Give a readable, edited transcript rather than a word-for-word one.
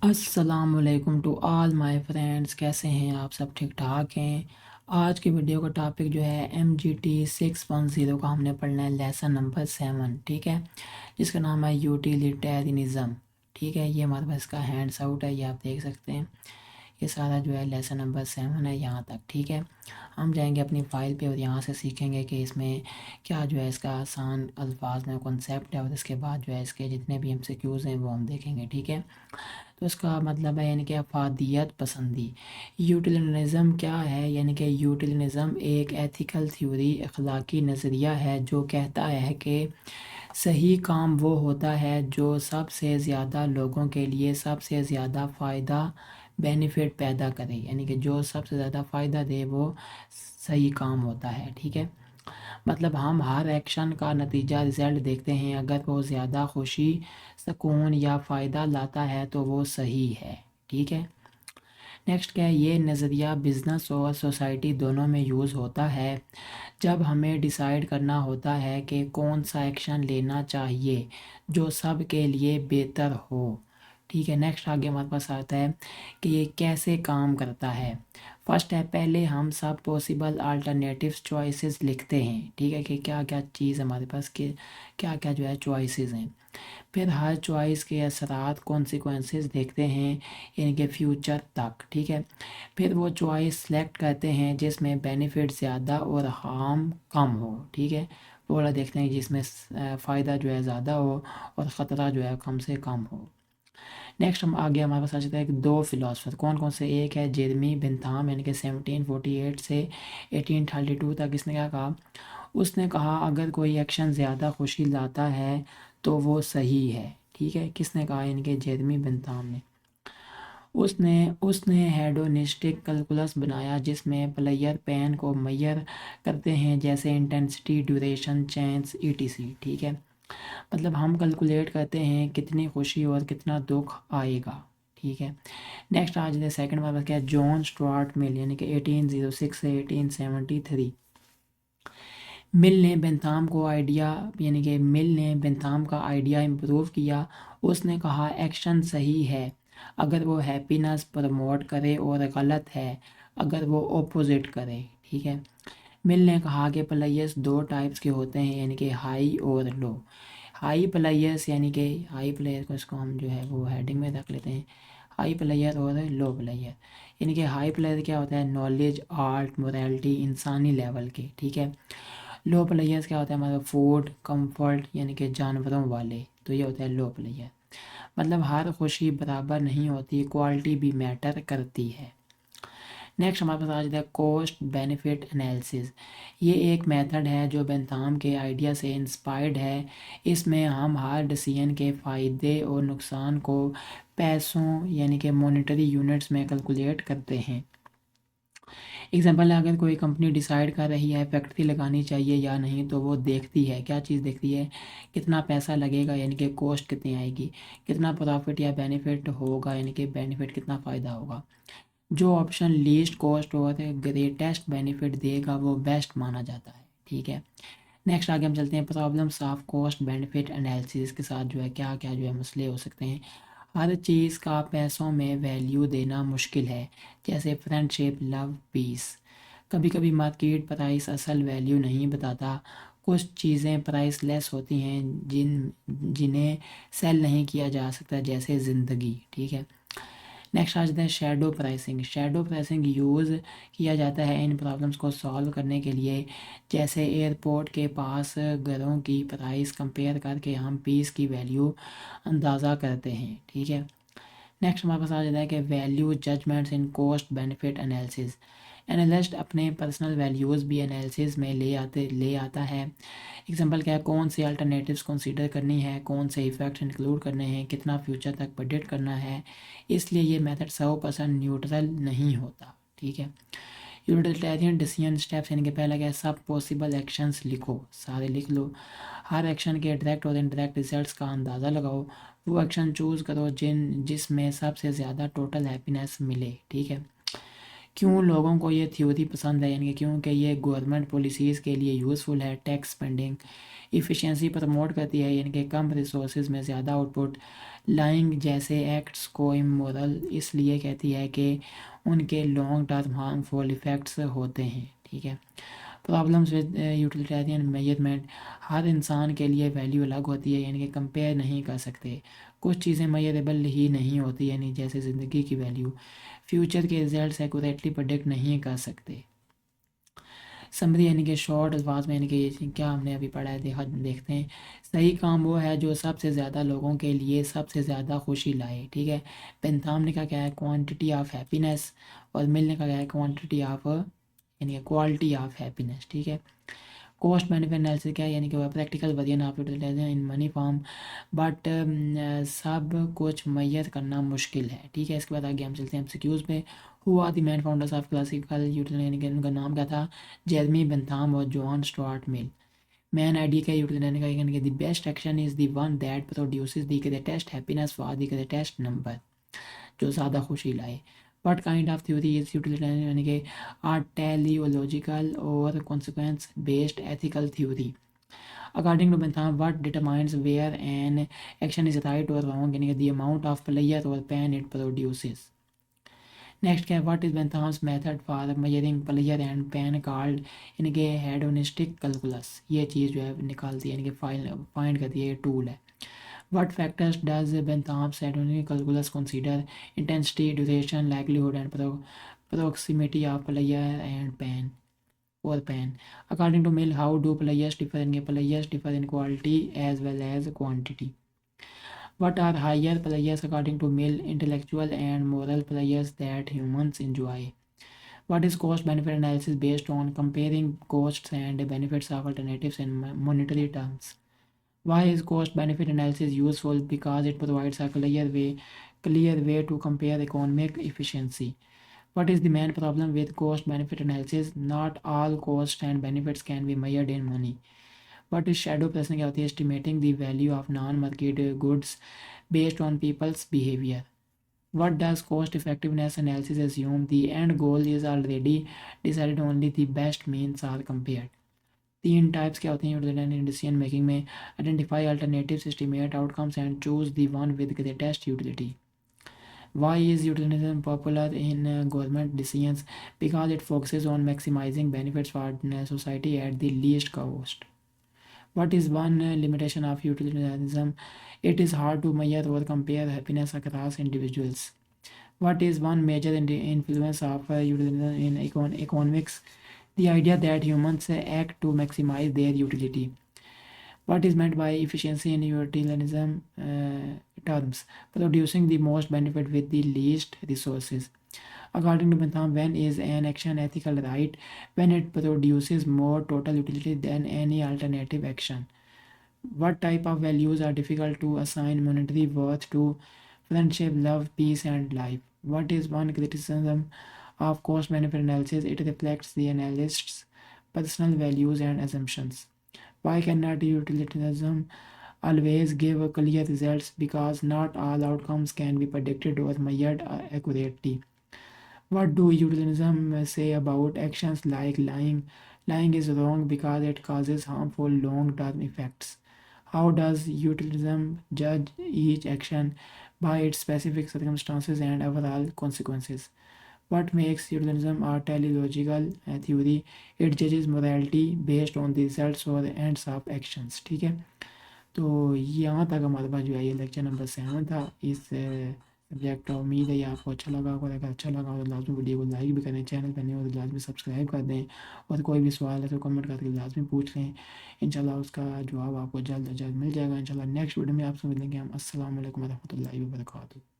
अस्सलामुअलैकुम to all my friends. कैसे हैं आप? सब ठीक ठाक हैं। आज की वीडियो का टॉपिक जो है MGT 6.0 का हमने पढ़ना है, लेसन नंबर 7। ठीक है, जिसका नाम है यूटिलिटेरियनिज्म। ठीक है, ये हमारे पास इसका हैंड्स आउट है, ये आप देख सकते हैं। ये सारा जो है लेसन नंबर 7 है यहाँ तक। ठीक है, हम जाएंगे अपनी फ़ाइल पे और यहाँ से सीखेंगे कि इसमें क्या जो है इसका आसान अल्फाज में कॉन्सेप्ट है, और इसके बाद जो है इसके जितने भी MCQs हैं वो हम देखेंगे। ठीक है, तो इसका मतलब है यानी कि अफादियत पसंदी। यूटिलिटरिज्म क्या है? यानी कि यूटिलिटरिज्म एक एथिकल थ्योरी, अखलाकी नज़रिया है जो कहता है कि सही काम वो होता है जो सबसे ज़्यादा लोगों के लिए सबसे ज़्यादा फ़ायदा बेनिफिट पैदा करे। यानी कि जो सबसे ज़्यादा फ़ायदा दे वो सही काम होता है। ठीक है, मतलब हम हर एक्शन का नतीजा रिज़ल्ट देखते हैं, अगर वो ज़्यादा खुशी, सुकून या फ़ायदा लाता है तो वो सही है। ठीक है, नेक्स्ट क्या है? ये नज़रिया बिज़नेस और सोसाइटी दोनों में यूज़ होता है जब हमें डिसाइड करना होता है कि कौन सा एक्शन लेना चाहिए जो सब के लिए बेहतर हो। ठीक है, नेक्स्ट आगे हमारे पास आता है कि ये कैसे काम करता है। फर्स्ट है, पहले हम सब पॉसिबल अल्टरनेटिव्स चॉइसेस लिखते हैं। ठीक है, कि क्या क्या चीज़ हमारे पास के क्या क्या जो है चॉइसेस हैं। फिर हर चॉइस के असरात कॉन्सिक्वेंसेस देखते हैं, यानी कि फ्यूचर तक। ठीक है, फिर वो चॉइस सेलेक्ट करते हैं जिसमें बेनिफिट ज़्यादा और हार्म कम हो। ठीक है, वो वाला देखते हैं जिसमें फ़ायदा जो है ज़्यादा हो और ख़तरा जो है कम से कम हो। नेक्स्ट हम आगे हमारे पास आ जाता है कि दो फिलोसफर कौन कौन से। एक है जेरमी बेंथाम, यानी कि 1748 से 1832 तक। इसने क्या कहा? उसने कहा अगर कोई एक्शन ज़्यादा खुशी लाता है तो वो सही है। ठीक है, किसने कहा? यानी कि जेरमी बेंथाम ने। उसने उसने हेडोनिस्टिक कैलकुलस बनाया जिसमें प्लेयर पेन को मेजर करते हैं, जैसे इंटेंसिटी, ड्यूरेशन, चेंज, ETC। ठीक है, मतलब हम कैलकुलेट करते हैं कितनी खुशी और कितना दुख आएगा। ठीक है, नेक्स्ट आज दे सेकंड वाला क्या है? जॉन स्टुअर्ट मिल, यानी कि 1806 से 1873। मिल ने बेंथाम का आइडिया इम्प्रूव किया। उसने कहा एक्शन सही है अगर वो हैप्पीनेस प्रमोट करे और गलत है अगर वो ऑपोजिट करे। ठीक है, मिल ने कहा कि प्लेयर्स दो टाइप्स के होते हैं, यानी कि हाई और लो। हाई प्लेयर्स, यानी कि हाई प्लेयर को इसको हम जो है वो हेडिंग में रख लेते हैं, हाई प्लेयर और लो प्लेयर। यानी कि हाई प्लेयर क्या होता है? नॉलेज, आर्ट, मोरालिटी, इंसानी लेवल के। ठीक है, लो प्लेयर्स क्या होता है? मतलब फूड, कंफर्ट, यानी कि जानवरों वाले। तो ये होता है लो प्लेयर। मतलब हर खुशी बराबर नहीं होती, क्वालिटी भी मैटर करती है। नेक्स्ट हमारे पास आ जाता है कॉस्ट बेनिफिट एनालिसिस। ये एक मेथड है जो बेंथाम के आइडिया से इंस्पायर्ड है। इसमें हम हर डिसीजन के फ़ायदे और नुकसान को पैसों, यानी कि मॉनेटरी यूनिट्स में कैलकुलेट करते हैं। एग्जाम्पल है, अगर कोई कंपनी डिसाइड कर रही है फैक्ट्री लगानी चाहिए या नहीं, तो वो देखती है, क्या चीज़ देखती है? कितना पैसा लगेगा, यानी कि कॉस्ट कितनी आएगी, कितना प्रॉफिट या बेनिफिट होगा, यानी कि बेनिफिट कितना फ़ायदा होगा। जो ऑप्शन लीस्ट कॉस्ट और ग्रेटेस्ट बेनिफिट देगा वो बेस्ट माना जाता है। ठीक है, नेक्स्ट आगे हम चलते हैं problems of cost benefit analysis के साथ जो है क्या क्या जो है मसले हो सकते हैं। हर चीज़ का पैसों में वैल्यू देना मुश्किल है, जैसे फ्रेंडशिप, लव, पीस। कभी कभी मार्केट प्राइस असल वैल्यू नहीं बताता। कुछ चीज़ें प्राइस लेस होती हैं जिन्हें सेल नहीं किया जा सकता, जैसे ज़िंदगी। ठीक है, नेक्स्ट आ जाता है shadow pricing. Shadow pricing use किया जाता है इन प्रॉब्लम्स को सॉल्व करने के लिए, जैसे एयरपोर्ट के पास घरों की प्राइस कंपेयर करके हम पीस की वैल्यू अंदाज़ा करते हैं। ठीक है, नेक्स्ट हमारे पास आ जाता है कि value judgements in cost benefit analysis. Analyst अपने पर्सनल वैल्यूज़ भी एनालिसिस में ले आता है। एग्जांपल क्या है? कौन से अल्टरनेटिव्स कंसीडर करनी है, कौन से इफ़ेक्ट्स इंक्लूड करने हैं, कितना फ्यूचर तक प्रेडिक्ट करना है। इसलिए ये मेथड 100% न्यूट्रल नहीं होता। ठीक है, यूटिलिटेरियन डिसीजन स्टेप्स, यानी कि पहला क्या है? सब पॉसिबल एक्शंस लिखो, सारे लिख लो। हर एक्शन के डायरेक्ट और इनडायरेक्ट रिजल्ट्स का अंदाज़ा लगाओ। वो एक्शन चूज़ करो जिसमें सबसे ज़्यादा टोटल हैप्पीनेस मिले। ठीक है, क्यों लोगों को ये थ्योरी पसंद है, यानी कि क्योंकि ये गवर्नमेंट पॉलिसीज़ के लिए यूज़फुल है। टैक्स स्पेंडिंग इफ़िशिएंसी प्रमोट करती है, यानी कि कम रिसोर्सेज में ज़्यादा आउटपुट। लाइंग जैसे एक्ट्स को इमोरल इसलिए कहती है कि उनके लॉन्ग टर्म हार्मफुल इफ़ेक्ट्स होते हैं। ठीक है। प्रॉब्लम्स विद यूटिलिटेरियन मेजरमेंट, हर इंसान के लिए वैल्यू अलग होती है, यानी कि कंपेयर नहीं कर सकते। कुछ चीज़ें मेजरेबल ही नहीं होती, यानी जैसे ज़िंदगी की वैल्यू। फ्यूचर के रिजल्ट्स एक्यूरेटली प्रेडिक्ट नहीं कर सकते। समरी यानी कि शॉर्ट अल्फाज में, यानी कि ये क्या हमने अभी पढ़ा है देखते हैं। सही काम वो है जो सबसे ज़्यादा लोगों के लिए सबसे ज़्यादा खुशी लाए। ठीक है। बेंथाम ने कहा क्या है, क्वांटिटी ऑफ हैप्पीनेस, और मिल ने कहा क्या है, क्वांटिटी ऑफ यानी कि क्वालिटी ऑफ हैप्पीनेस। ठीक है। कॉस्ट बेनिफिट एनालिसिस क्या है, यानी कि वह practical version of utilization in money form, but सब कुछ मैयर करना मुश्किल है। ठीक है। इसके बाद आगे हम चलते हैं एमसीक्यूज़ पे। Who are the main founders of classical utilization, यानी कि उनका नाम क्या था, जेरमी बेंथाम और John Stuart Mill. Main idea का यूटिलाइजेशन का, यानी कि the best action is the one that produces the greatest happiness for the greatest number, जो ज़्यादा खुशी लाए। What kind of theory is utilitarian, यानी कि आर टेलियोलॉजिकल और consequence based ethical theory. According to Bentham, what determines where an action is right और wrong, यानी कि द अमाउंट ऑफ प्लेयर और पेन इट प्रोड्यूसेस। नेक्स्ट क्या है, what is Bentham's method for measuring pleasure and pain called, यानी कि hedonistic calculus. ये चीज़ जो है निकालती है, यानी कि फाइंड करती है, ये टूल है। What factors does Bentham's hedonic calculus consider? Intensity, duration, likelihood, and proximity of player and pen or pen. According to Mill, how do players differ? Players differ in quality as well as quantity. What are higher players according to Mill? Intellectual and moral players that humans enjoy. What is cost benefit analysis based on comparing costs and benefits of alternatives in monetary terms? Why is cost benefit analysis useful? Because it provides a clear way to compare economic efficiency. What is the main problem with cost benefit analysis? Not all costs and benefits can be measured in money. What is shadow pricing? Estimating the value of non-market goods based on people's behavior. What does cost effectiveness analysis assume? The end goal is already decided, only the best means are compared. तीन types क्या होती हैं decision making में, identify alternatives, estimate outcomes and choose the one with greatest utility. Why is utilism popular in government decisions? Because it focuses on maximising benefits for society at the least cost. What is one limitation of utilitarianism? It is hard to measure or compare happiness across individuals. What is one major influence of utilitarianism in economics? The idea that humans act to maximize their utility. What is meant by efficiency in utilitarianism terms? Producing the most benefit with the least resources. According to Bentham, when is an action ethical right? When it produces more total utility than any alternative action. What type of values are difficult to assign monetary worth to? Friendship, love, peace, and life. What is one criticism of cost benefit analysis? It reflects the analyst's personal values and assumptions. Why cannot utilitarianism always give clear results? Because not all outcomes can be predicted or measured accurately. What do utilitarianism say about actions like lying? Lying is wrong because it causes harmful long term effects. How does utilitarianism judge each action? By its specific circumstances and overall consequences. What makes utilitarianism a teleological theory? It judges morality based on the results or the ends of actions. ठीक है। तो यहाँ तक हमारे पास जो है ये lecture number 7 था इस सब्जेक्ट का। उम्मीद है ये आपको अच्छा लगा होगा। अगर अच्छा लगा हो तो लाजमी वीडियो को लाइक भी करें, चैनल पर नहीं हो तो लाजमी सब्सक्राइब कर दें, और कोई भी सवाल है तो कमेंट करके लाजमी पूछ लें। इंशाल्लाह उसका जवाब आपको जल्द अज जल्द मिल जाएगा। इंशाल्लाह नेक्स्ट वीडियो में आपसे मिलेंगे हम। अस्सलाम वालेकुम रहमतुल्लाहि व बरकातुहू।